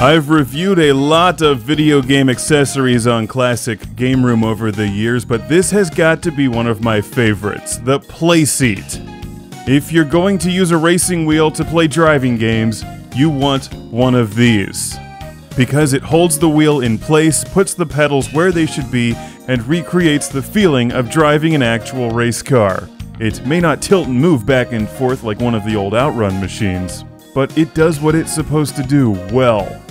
I've reviewed a lot of video game accessories on Classic Game Room over the years, but this has got to be one of my favorites, the PlaySeat. If you're going to use a racing wheel to play driving games, you want one of these. Because it holds the wheel in place, puts the pedals where they should be, and recreates the feeling of driving an actual race car. It may not tilt and move back and forth like one of the old Outrun machines, but it does what it's supposed to do well.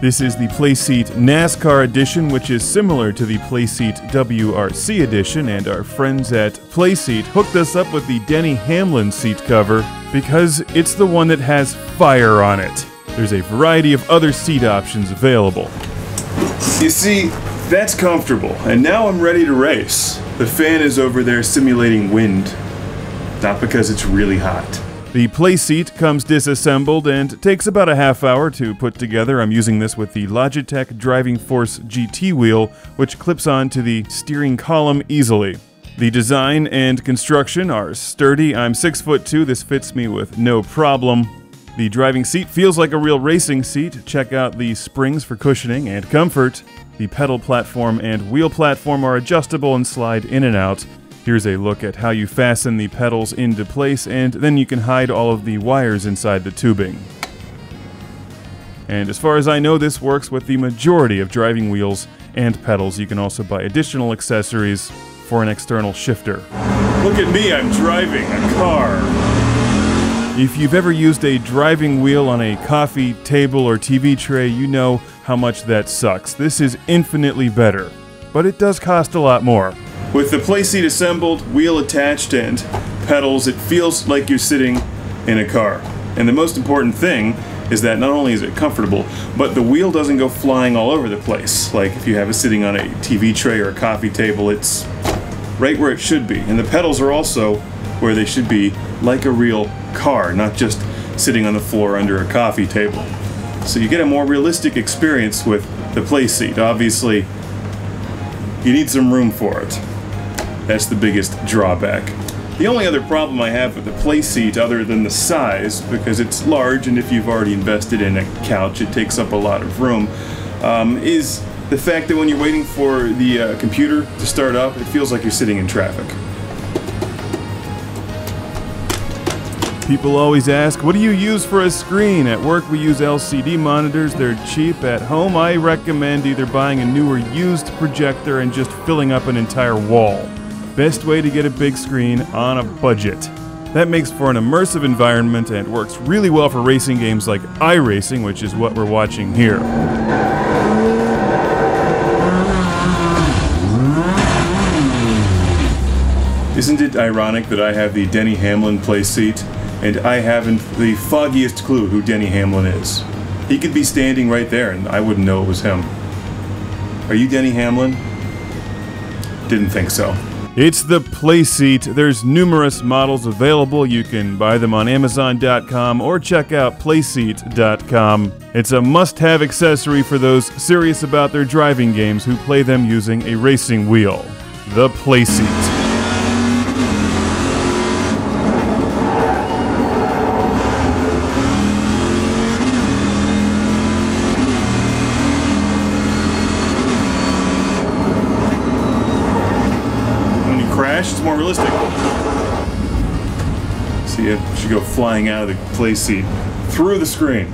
This is the PlaySeat NASCAR Edition, which is similar to the PlaySeat WRC Edition, and our friends at PlaySeat hooked us up with the Denny Hamlin seat cover because it's the one that has fire on it. There's a variety of other seat options available. You see, that's comfortable, and now I'm ready to race. The fan is over there simulating wind, not because it's really hot. The PlaySeat comes disassembled and takes about a half hour to put together. I'm using this with the Logitech DrivingF Force GT wheel, which clips onto the steering column easily. The design and construction are sturdy. I'm 6'2", this fits me with no problem. The driving seat feels like a real racing seat. Check out the springs for cushioning and comfort. The pedal platform and wheel platform are adjustable and slide in and out. Here's a look at how you fasten the pedals into place, and then you can hide all of the wires inside the tubing. And as far as I know, this works with the majority of driving wheels and pedals. You can also buy additional accessories for an external shifter. Look at me, I'm driving a car! If you've ever used a driving wheel on a coffee table or TV tray, you know how much that sucks. This is infinitely better, but it does cost a lot more. With the PlaySeat assembled, wheel attached, and pedals, it feels like you're sitting in a car. And the most important thing is that not only is it comfortable, but the wheel doesn't go flying all over the place. Like if you have it sitting on a TV tray or a coffee table, it's right where it should be. And the pedals are also where they should be, like a real car, not just sitting on the floor under a coffee table. So you get a more realistic experience with the PlaySeat. Obviously, you need some room for it. That's the biggest drawback. The only other problem I have with the PlaySeat, other than the size, because it's large and if you've already invested in a couch it takes up a lot of room, is the fact that when you're waiting for the computer to start up, it feels like you're sitting in traffic. People always ask, what do you use for a screen? At work we use LCD monitors, they're cheap. At home I recommend either buying a new or used projector and just filling up an entire wall. Best way to get a big screen on a budget. That makes for an immersive environment and works really well for racing games like iRacing, which is what we're watching here. Isn't it ironic that I have the Denny Hamlin PlaySeat and I haven't the foggiest clue who Denny Hamlin is? He could be standing right there and I wouldn't know it was him. Are you Denny Hamlin? Didn't think so. It's the PlaySeat. There's numerous models available. You can buy them on Amazon.com or check out Playseat.com. It's a must-have accessory for those serious about their driving games who play them using a racing wheel. The PlaySeat. It's more realistic. See, it should go flying out of the PlaySeat through the screen.